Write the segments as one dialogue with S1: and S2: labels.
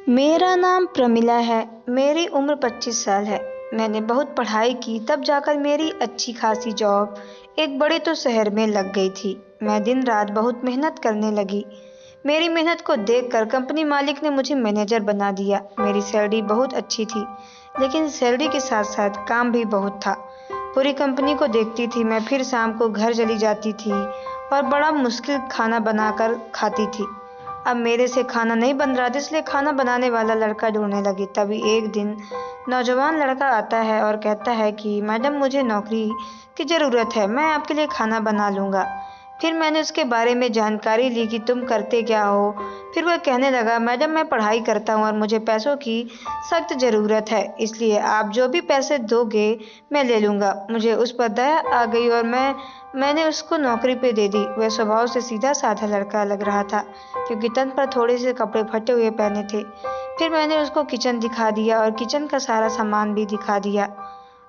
S1: मेरा नाम प्रमिला है। मेरी उम्र 25 साल है। मैंने बहुत पढ़ाई की, तब जाकर मेरी अच्छी खासी जॉब एक बड़े तो शहर में लग गई थी। मैं दिन रात बहुत मेहनत करने लगी। मेरी मेहनत को देखकर कंपनी मालिक ने मुझे मैनेजर बना दिया। मेरी सैलरी बहुत अच्छी थी, लेकिन सैलरी के साथ साथ काम भी बहुत था। पूरी कंपनी को देखती थी मैं, फिर शाम को घर चली जाती थी और बड़ा मुश्किल खाना बनाकर खाती थी। अब मेरे से खाना नहीं बन रहा था, इसलिए खाना बनाने वाला लड़का ढूंढने लगी। तभी एक दिन नौजवान लड़का आता है और कहता है कि मैडम, मुझे नौकरी की ज़रूरत है, मैं आपके लिए खाना बना लूँगा। फिर मैंने उसके बारे में जानकारी ली कि तुम करते क्या हो। फिर वह कहने लगा, मैडम मैं पढ़ाई करता हूँ और मुझे पैसों की सख्त ज़रूरत है, इसलिए आप जो भी पैसे दोगे मैं ले लूँगा। मुझे उस पर दया आ गई और मैंने उसको नौकरी पे दे दी। वह स्वभाव से सीधा साधा लड़का लग रहा था, क्योंकि तन पर थोड़े से कपड़े फटे हुए पहने थे। फिर मैंने उसको किचन दिखा दिया और किचन का सारा सामान भी दिखा दिया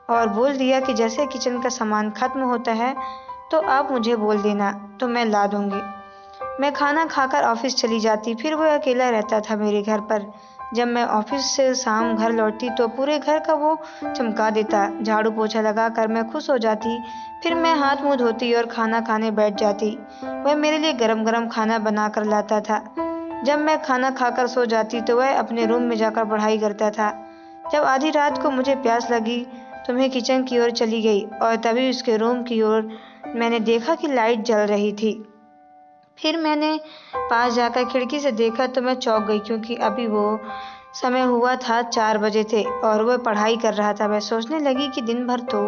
S1: और बोल दिया कि जैसे किचन का सामान खत्म होता है तो आप मुझे बोल देना, तो मैं ला दूंगी। मैं खाना खाकर ऑफिस चली जाती, फिर वह अकेला रहता था मेरे घर पर। जब मैं ऑफिस से शाम घर लौटती तो पूरे घर का वो चमका देता। झाड़ू पोछा लगाकर मैं खुश हो जाती। फिर मैं हाथ मुंह धोती और खाना खाने बैठ जाती। वह मेरे लिए गरम गरम खाना बना कर लाता था। जब मैं खाना खाकर सो जाती तो वह अपने रूम में जाकर पढ़ाई करता था। जब आधी रात को मुझे प्यास लगी तो मैं किचन की ओर चली गई और तभी उसके रूम की ओर मैंने देखा कि लाइट जल रही थी। फिर मैंने पास जाकर खिड़की से देखा तो मैं चौंक गई, क्योंकि अभी वो समय हुआ था 4 बजे थे और वह पढ़ाई कर रहा था। मैं सोचने लगी कि दिन भर तो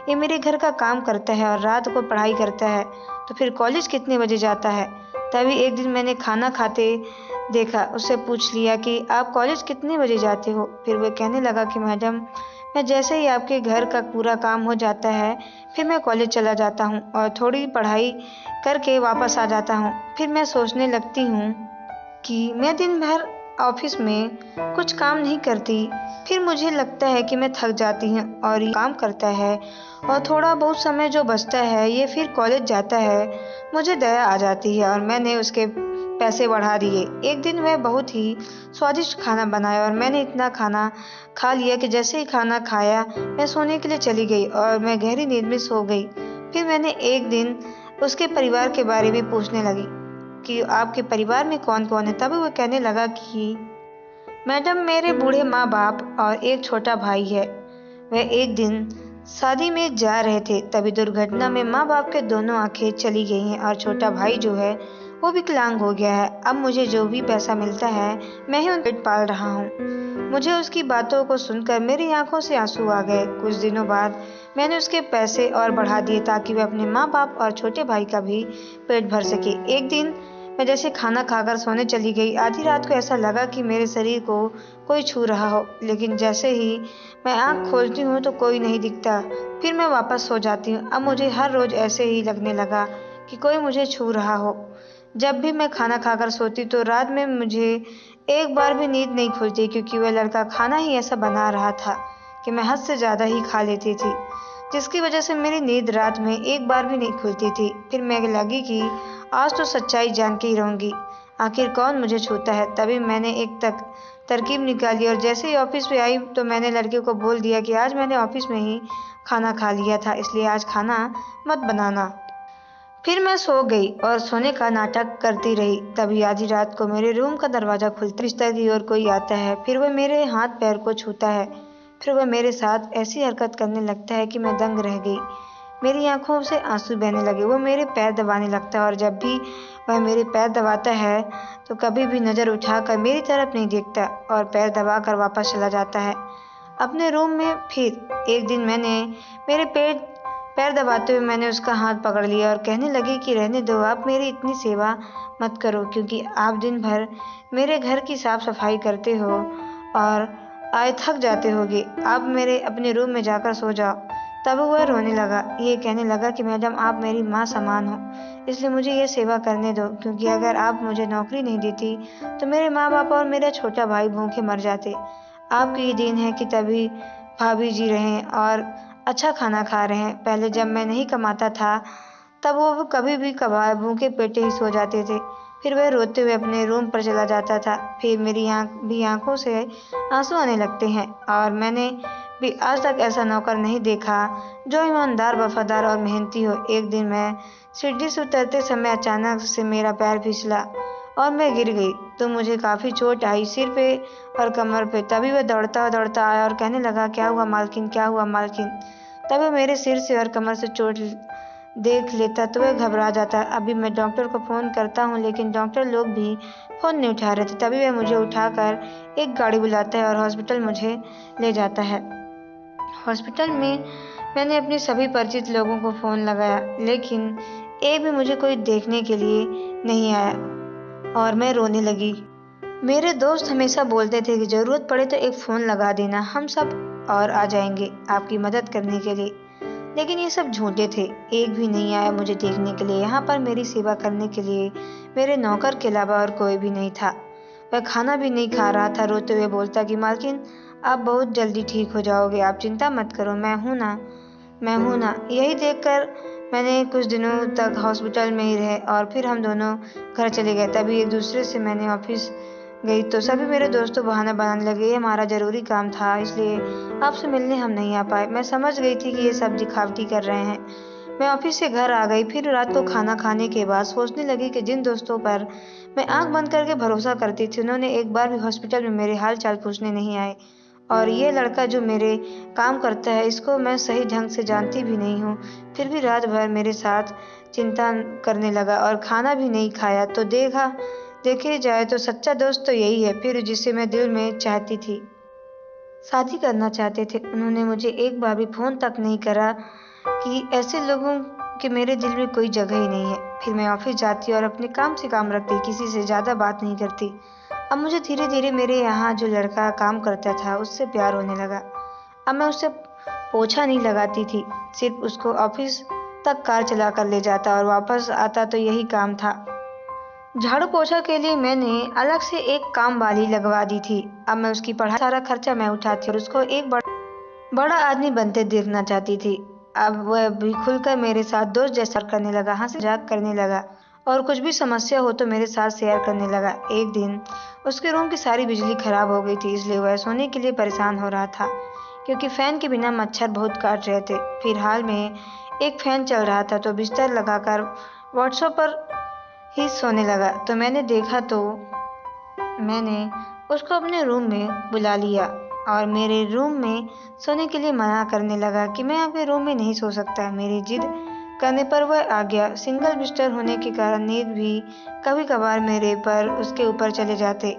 S1: ये मेरे घर का काम करता है और रात को पढ़ाई करता है, तो फिर कॉलेज कितने बजे जाता है। तभी एक दिन मैंने खाना खाते देखा, उससे पूछ लिया कि आप कॉलेज कितने बजे जाते हो। फिर वह कहने लगा कि मैडम, मैं जैसे ही आपके घर का पूरा काम हो जाता है फिर मैं कॉलेज चला जाता हूँ और थोड़ी पढ़ाई करके वापस आ जाता हूँ। फिर मैं सोचने लगती हूँ कि मैं दिन भर ऑफिस में कुछ काम नहीं करती। फिर मुझे लगता है कि मैं थक जाती हूँ और ये काम करता है और थोड़ा बहुत समय जो बचता है ये फिर कॉलेज जाता है। मुझे दया आ जाती है और मैंने उसके पैसे बढ़ा दिए। एक दिन वह बहुत ही स्वादिष्ट खाना बनाया और मैंने इतना खाना खा लिया कि जैसे ही खाना खाया मैं सोने के लिए चली गई और मैं गहरी नींद में सो गई। फिर मैंने एक दिन उसके परिवार के बारे में पूछने लगी कि आपके परिवार में कौन कौन है। तभी वो कहने लगा कि मैडम, मेरे बूढ़े माँ बाप और एक छोटा भाई है। वह एक दिन शादी में जा रहे थे, तभी दुर्घटना में माँ बाप के दोनों आंखें चली गई हैं और छोटा भाई जो है वो विकलांग हो गया है। अब मुझे जो भी पैसा मिलता है मैं ही उनका पेट पाल रहा हूँ। मुझे उसकी बातों को सुनकर मेरी आंखों से आंसू आ गए। कुछ दिनों बाद मैंने उसके पैसे और बढ़ा दिए ताकि वह अपने माँ बाप और छोटे भाई का भी पेट भर सके। एक दिन मैं जैसे खाना खाकर सोने चली गई, आधी रात को ऐसा लगा कि मेरे शरीर को कोई छू रहा हो, लेकिन जैसे ही मैं आंख खोलती हूँ तो कोई नहीं दिखता। फिर मैं वापस सो जाती हूँ। अब मुझे हर रोज ऐसे ही लगने लगा कि कोई मुझे छू रहा हो। जब भी मैं खाना खाकर सोती तो रात में मुझे एक बार भी नींद नहीं खुलती, क्योंकि वह लड़का खाना ही ऐसा बना रहा था कि मैं हद से ज़्यादा ही खा लेती थी, जिसकी वजह से मेरी नींद रात में एक बार भी नहीं खुलती थी। फिर मैं लगी कि आज तो सच्चाई जान के ही रहूँगी, आखिर कौन मुझे छूता है। तभी मैंने एक तरकीब निकाली और जैसे ही ऑफिस में आई तो मैंने लड़के को बोल दिया कि आज मैंने ऑफिस में ही खाना खा लिया था, इसलिए आज खाना मत बनाना। फिर मैं सो गई और सोने का नाटक करती रही। तभी आधी रात को मेरे रूम का दरवाज़ा खुलता है, बिस्तर की ओर कोई आता है। फिर वह मेरे हाथ पैर को छूता है। फिर वह मेरे साथ ऐसी हरकत करने लगता है कि मैं दंग रह गई। मेरी आंखों से आंसू बहने लगे। वो मेरे पैर दबाने लगता है और जब भी वह मेरे पैर दबाता है तो कभी भी नज़र उठाकर मेरी तरफ नहीं देखता और पैर दबाकर वापस चला जाता है अपने रूम में। फिर एक दिन मेरे पैर दबाते हुए मैंने उसका हाथ पकड़ लिया और कहने लगी कि रहने दो, आप मेरी इतनी सेवा मत करो, क्योंकि आप दिन भर मेरे घर की साफ सफाई करते हो और आए थक जाते होगे। आप मेरे अपने रूम में जाकर सो जाओ। तब वह रोने लगा। ये कहने लगा कि मैडम, आप मेरी माँ समान हो, इसलिए मुझे ये सेवा करने दो, क्योंकि अगर आप मुझे नौकरी नहीं देती तो मेरे माँ बाप और मेरा छोटा भाई भूखे मर जाते। आपकी ये दिन है कि तभी भाभी जी रहे हैं और अच्छा खाना खा रहे हैं। पहले जब मैं नहीं कमाता था तब वो कभी भी कभार भूखे पेटे ही सो जाते थे। फिर वह रोते हुए अपने रूम पर चला जाता था। फिर मेरी आंखों से आंसू आने लगते हैं, और मैंने भी आज तक ऐसा नौकर नहीं देखा जो ईमानदार, वफादार और मेहनती हो। एक दिन मैं सीढ़ी से उतरते समय अचानक से मेरा पैर फिसला और मैं गिर गई, तो मुझे काफ़ी चोट आई, सिर पे और कमर पे। तभी वह दौड़ता दौड़ता आया और कहने लगा, क्या हुआ मालकिन, क्या हुआ मालकिन। तब वह मेरे सिर से और कमर से चोट देख लेता तो वह घबरा जाता। अभी मैं डॉक्टर को फ़ोन करता हूँ, लेकिन डॉक्टर लोग भी फ़ोन नहीं उठा रहे थे। तभी वह मुझे उठाकर एक गाड़ी बुलाता है और हॉस्पिटल मुझे ले जाता है। हॉस्पिटल में मैंने अपने सभी परिचित लोगों को फ़ोन लगाया, लेकिन एक भी मुझे कोई देखने के लिए नहीं आया, और मैं रोने लगी। मेरे दोस्त हमेशा बोलते थे कि ज़रूरत पड़े तो एक फ़ोन लगा देना, हम सब और आ जाएंगे आपकी मदद करने के लिए। लेकिन ये सब झूठे थे, एक भी नहीं आया मुझे देखने के लिए। यहाँ पर मेरी सेवा करने के लिए मेरे नौकर के अलावा और कोई भी नहीं था। वह खाना भी नहीं खा रहा था। रोते हुए बोलता कि मालकिन, आप बहुत जल्दी ठीक हो जाओगे, आप चिंता मत करो, मैं हूँ ना, मैं हूँ ना। यही देखकर मैंने कुछ दिनों तक हॉस्पिटल में ही रहे, और फिर हम दोनों घर चले गए। तभी एक दूसरे से मैंने ऑफिस गई तो सभी मेरे दोस्तों बहाना बनाने लगे, ये हमारा ज़रूरी काम था, इसलिए आपसे मिलने हम नहीं आ पाए। मैं समझ गई थी कि ये सब दिखावटी कर रहे हैं। मैं ऑफिस से घर आ गई। फिर रात को खाना खाने के बाद सोचने लगी कि जिन दोस्तों पर मैं आंख बंद करके भरोसा करती थी, उन्होंने एक बार भी हॉस्पिटल में मेरे हाल चाल पूछने नहीं आए। और ये लड़का जो मेरे काम करता है, इसको मैं सही ढंग से जानती भी नहीं हूँ, फिर भी रात भर मेरे साथ चिंता करने लगा और खाना भी नहीं खाया। तो देखे जाए तो सच्चा दोस्त तो यही है, फिर जिसे मैं दिल में चाहती थी, शादी करना चाहते थे। उन्होंने मुझे एक बार भी फ़ोन तक नहीं करा कि ऐसे लोगों के मेरे दिल में कोई जगह ही नहीं है। फिर मैं ऑफिस जाती और अपने काम से काम रखती, किसी से ज़्यादा बात नहीं करती। अब मुझे धीरे धीरे मेरे यहाँ जो लड़का काम करता था उससे प्यार होने लगा। अब मैं उससे पोछा नहीं लगाती थी, सिर्फ उसको ऑफिस तक कार चला कर ले जाता और वापस आता, तो यही काम था। झाड़ू पोछा के लिए मैंने अलग से एक काम वाली लगवा दी थी। अब मैं उसकी पढ़ाई सारा खर्चा मैं उठाती और उसको एक बड़ा आदमी बनते देखना चाहती थी। अब वह भी खुलकर मेरे साथ दोस्त जैसा करने लगा, हंसी मजाक करने लगा, और कुछ भी समस्या हो तो मेरे साथ शेयर करने लगा। एक दिन उसके रूम की सारी बिजली खराब हो गई थी, इसलिए वह सोने के लिए परेशान हो रहा था, क्योंकि फ़ैन के बिना मच्छर बहुत काट रहे थे। फिर हाल में एक फ़ैन चल रहा था, तो बिस्तर लगाकर व्हाट्सएप पर ही सोने लगा। तो मैंने उसको अपने रूम में बुला लिया और मेरे रूम में सोने के लिए मना करने लगा कि मैं आपके रूम में नहीं सो सकता। मेरी जिद करने पर वह आ गया। सिंगल बिस्तर होने के कारण नींद भी कभी कभार मेरे पर उसके ऊपर चले जाते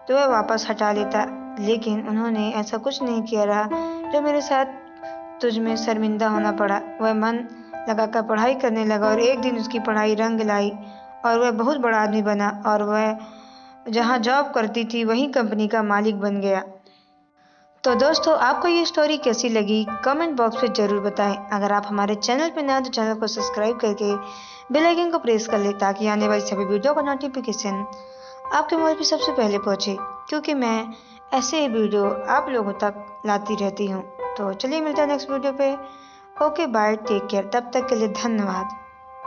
S1: तो वह वापस हटा लेता, लेकिन उन्होंने ऐसा कुछ नहीं किया रहा जो मेरे साथ तुझ में शर्मिंदा होना पड़ा। वह मन लगाकर पढ़ाई करने लगा और एक दिन उसकी पढ़ाई रंग लाई और वह बहुत बड़ा आदमी बना, और वह जहाँ जॉब करती थी वहीं कंपनी का मालिक बन गया। तो दोस्तों, आपको ये स्टोरी कैसी लगी कमेंट बॉक्स में ज़रूर बताएं। अगर आप हमारे चैनल पर नए हैं तो चैनल को सब्सक्राइब करके बेल आइकन को प्रेस कर लें, ताकि आने वाली सभी वीडियो का नोटिफिकेशन आपके मोबाइल पर सबसे पहले पहुंचे, क्योंकि मैं ऐसे ही वीडियो आप लोगों तक लाती रहती हूँ। तो चलिए मिलते हैं नेक्स्ट वीडियो पे। ओके बाय, टेक केयर, तब तक के लिए धन्यवाद।